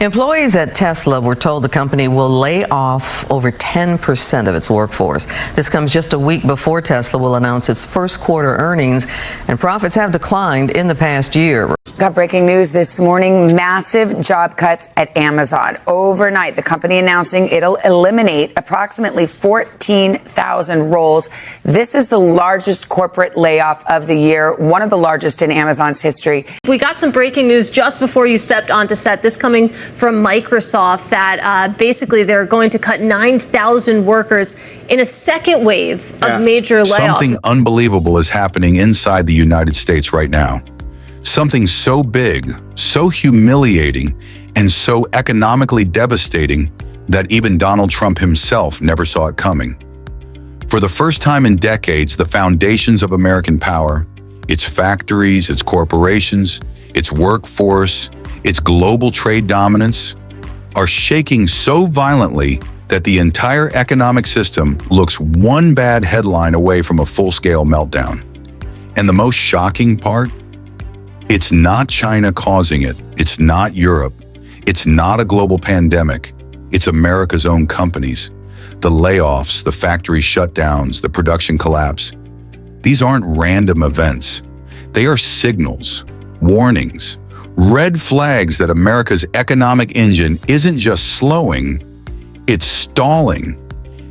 Employees at Tesla were told the company will lay off over 10% of its workforce. This comes just a week before Tesla will announce its first quarter earnings, and profits have declined in the past year. Got breaking news this morning, massive job cuts at Amazon. Overnight, the company announcing it'll eliminate approximately 14,000 roles. This is the largest corporate layoff of the year, one of the largest in Amazon's history. We got some breaking news just before you stepped onto set. This coming from Microsoft that basically they're going to cut 9,000 workers in a second wave of major layoffs. Something unbelievable is happening inside the United States right now. Something so big, so humiliating, and so economically devastating that even Donald Trump himself never saw it coming. For the first time in decades, the foundations of American power, its factories, its corporations, its workforce, its global trade dominance, are shaking so violently that the entire economic system looks one bad headline away from a full-scale meltdown. And the most shocking part? It's not China causing it. It's not Europe. It's not a global pandemic. It's America's own companies. The layoffs, the factory shutdowns, the production collapse. These aren't random events. They are signals, warnings, red flags that America's economic engine isn't just slowing, it's stalling.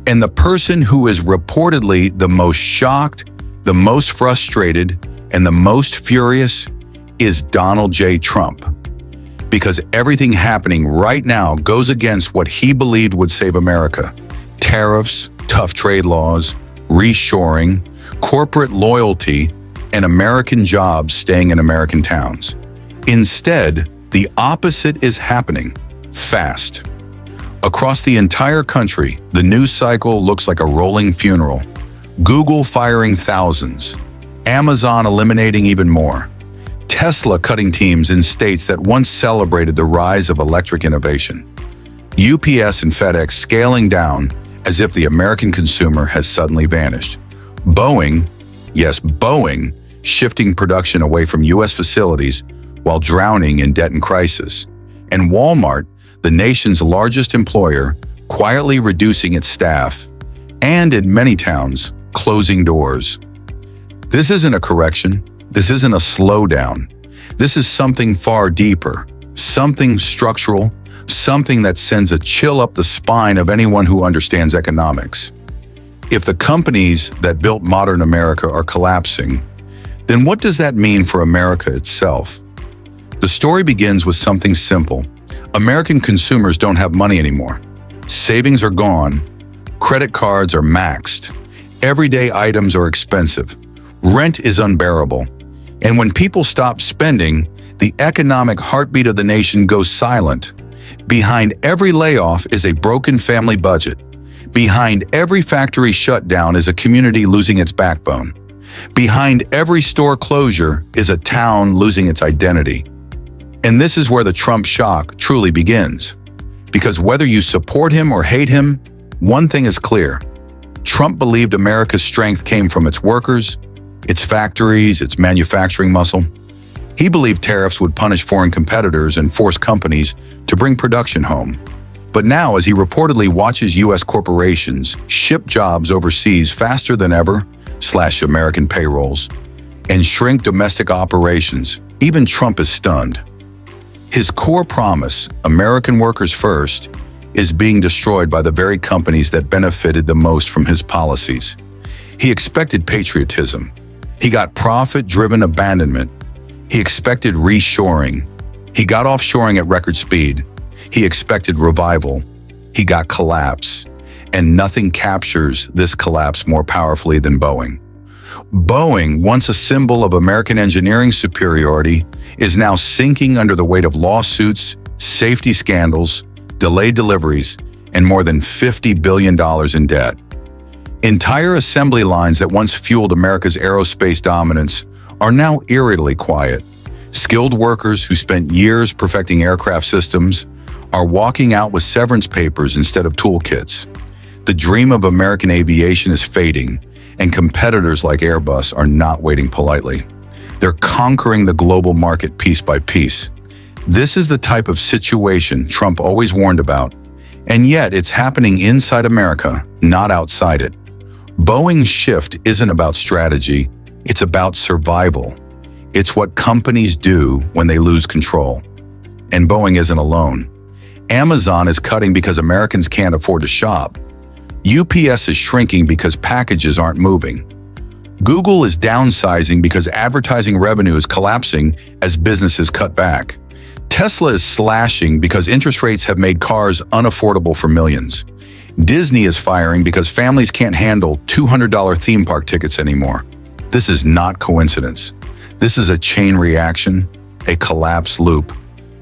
And the person who is reportedly the most shocked, the most frustrated, and the most furious is Donald J. Trump. Because everything happening right now goes against what he believed would save America. Tariffs, tough trade laws, reshoring, corporate loyalty, and American jobs staying in American towns. Instead, the opposite is happening, fast. Across the entire country, the news cycle looks like a rolling funeral. Google firing thousands, Amazon eliminating even more, Tesla cutting teams in states that once celebrated the rise of electric innovation, UPS and FedEx scaling down as if the American consumer has suddenly vanished, Boeing, yes, Boeing, shifting production away from U.S. facilities while drowning in debt and crisis, and Walmart, the nation's largest employer, quietly reducing its staff, and in many towns, closing doors. This isn't a correction. This isn't a slowdown. This is something far deeper, something structural, something that sends a chill up the spine of anyone who understands economics. If the companies that built modern America are collapsing, then what does that mean for America itself? The story begins with something simple. American consumers don't have money anymore. Savings are gone. Credit cards are maxed. Everyday items are expensive. Rent is unbearable. And when people stop spending, the economic heartbeat of the nation goes silent. Behind every layoff is a broken family budget. Behind every factory shutdown is a community losing its backbone. Behind every store closure is a town losing its identity. And this is where the Trump shock truly begins. Because whether you support him or hate him, one thing is clear. Trump believed America's strength came from its workers, its factories, its manufacturing muscle. He believed tariffs would punish foreign competitors and force companies to bring production home. But now, as he reportedly watches U.S. corporations ship jobs overseas faster than ever, slash American payrolls, and shrink domestic operations, even Trump is stunned. His core promise, American workers first, is being destroyed by the very companies that benefited the most from his policies. He expected patriotism. He got profit-driven abandonment. He expected reshoring. He got offshoring at record speed. He expected revival. He got collapse. And nothing captures this collapse more powerfully than Boeing. Boeing, once a symbol of American engineering superiority, is now sinking under the weight of lawsuits, safety scandals, delayed deliveries, and more than $50 billion in debt. Entire assembly lines that once fueled America's aerospace dominance are now eerily quiet. Skilled workers who spent years perfecting aircraft systems are walking out with severance papers instead of toolkits. The dream of American aviation is fading, and competitors like Airbus are not waiting politely. They're conquering the global market piece by piece. This is the type of situation Trump always warned about, and yet it's happening inside America, not outside it. Boeing's shift isn't about strategy, it's about survival. It's what companies do when they lose control. And Boeing isn't alone. Amazon is cutting because Americans can't afford to shop. UPS is shrinking because packages aren't moving. Google is downsizing because advertising revenue is collapsing as businesses cut back. Tesla is slashing because interest rates have made cars unaffordable for millions. Disney is firing because families can't handle $200 theme park tickets anymore. This is not coincidence. This is a chain reaction, a collapse loop.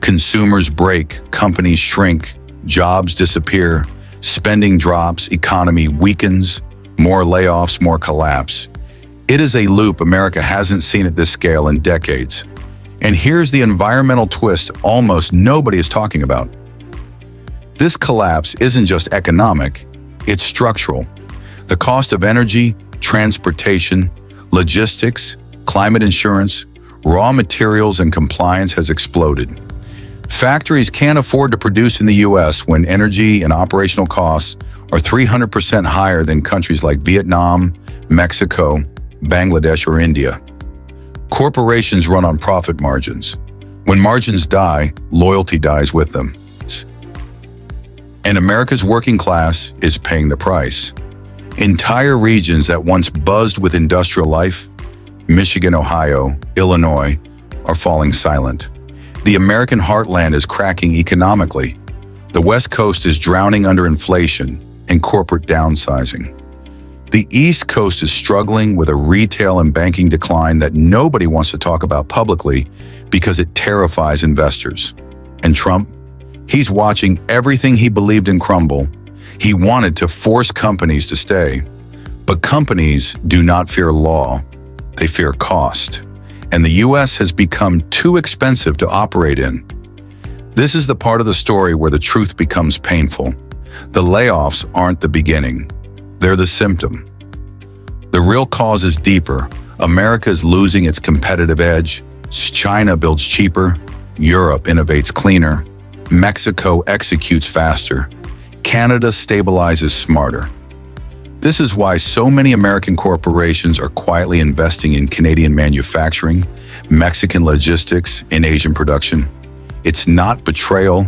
Consumers break, companies shrink, jobs disappear, spending drops, economy weakens, more layoffs, more collapse. It is a loop America hasn't seen at this scale in decades. And here's the environmental twist almost nobody is talking about. This collapse isn't just economic, it's structural. The cost of energy, transportation, logistics, climate insurance, raw materials, and compliance has exploded. Factories can't afford to produce in the U.S. when energy and operational costs are 300% higher than countries like Vietnam, Mexico, Bangladesh, or India. Corporations run on profit margins. When margins die, loyalty dies with them. And America's working class is paying the price. Entire regions that once buzzed with industrial life, Michigan, Ohio, Illinois, are falling silent. The American heartland is cracking economically. The West Coast is drowning under inflation and corporate downsizing. The East Coast is struggling with a retail and banking decline that nobody wants to talk about publicly because it terrifies investors. And Trump? He's watching everything he believed in crumble. He wanted to force companies to stay. But companies do not fear law. They fear cost. And the U.S. has become too expensive to operate in. This is the part of the story where the truth becomes painful. The layoffs aren't the beginning. They're the symptom. The real cause is deeper. America is losing its competitive edge. China builds cheaper. Europe innovates cleaner. Mexico executes faster. Canada stabilizes smarter. This is why so many American corporations are quietly investing in Canadian manufacturing, Mexican logistics, and Asian production. It's not betrayal,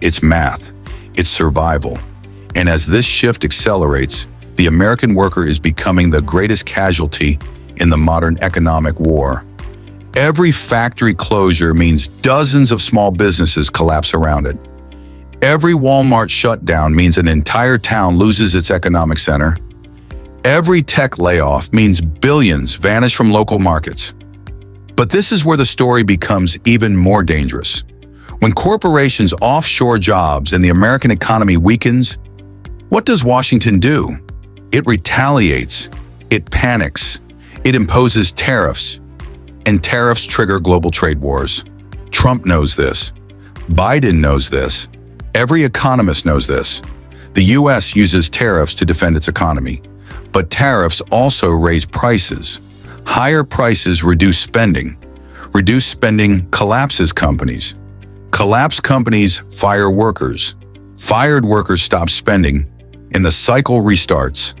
it's math, it's survival. And as this shift accelerates, the American worker is becoming the greatest casualty in the modern economic war. Every factory closure means dozens of small businesses collapse around it. Every Walmart shutdown means an entire town loses its economic center. Every tech layoff means billions vanish from local markets. But this is where the story becomes even more dangerous. When corporations offshore jobs and the American economy weakens, what does Washington do? It retaliates, it panics, it imposes tariffs, and tariffs trigger global trade wars. Trump knows this. Biden knows this. Every economist knows this. The U.S. uses tariffs to defend its economy. But tariffs also raise prices. Higher prices reduce spending. Reduced spending collapses companies. Collapsed companies fire workers. Fired workers stop spending, and the cycle restarts.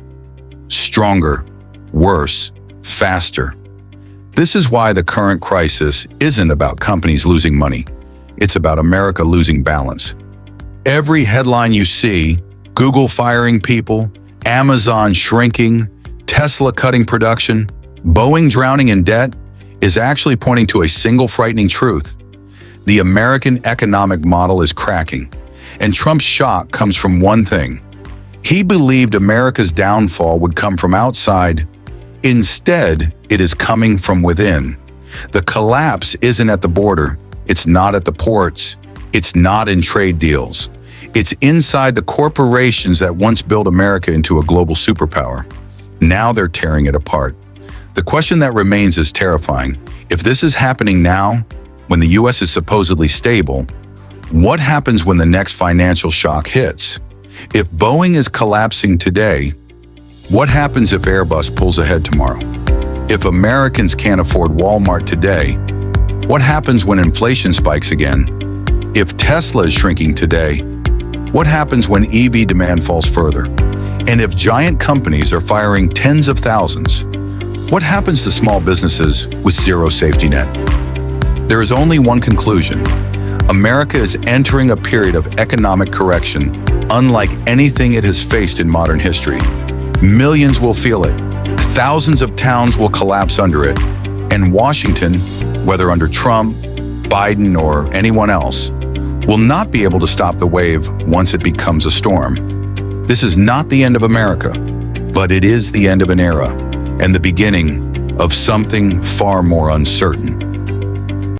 Stronger, worse, faster. This is why the current crisis isn't about companies losing money. It's about America losing balance. Every headline you see, Google firing people, Amazon shrinking, Tesla cutting production, Boeing drowning in debt, is actually pointing to a single frightening truth. The American economic model is cracking, and Trump's shock comes from one thing. He believed America's downfall would come from outside. Instead, it is coming from within. The collapse isn't at the border. It's not at the ports. It's not in trade deals. It's inside the corporations that once built America into a global superpower. Now they're tearing it apart. The question that remains is terrifying. If this is happening now, when the U.S. is supposedly stable, what happens when the next financial shock hits? If Boeing is collapsing today, what happens if Airbus pulls ahead tomorrow? If Americans can't afford Walmart today, what happens when inflation spikes again? If Tesla is shrinking today, what happens when EV demand falls further? And if giant companies are firing tens of thousands, what happens to small businesses with zero safety net? There is only one conclusion. America is entering a period of economic correction unlike anything it has faced in modern history. Millions will feel it. Thousands of towns will collapse under it. And Washington, whether under Trump, Biden, or anyone else, will not be able to stop the wave once it becomes a storm. This is not the end of America, but it is the end of an era and the beginning of something far more uncertain.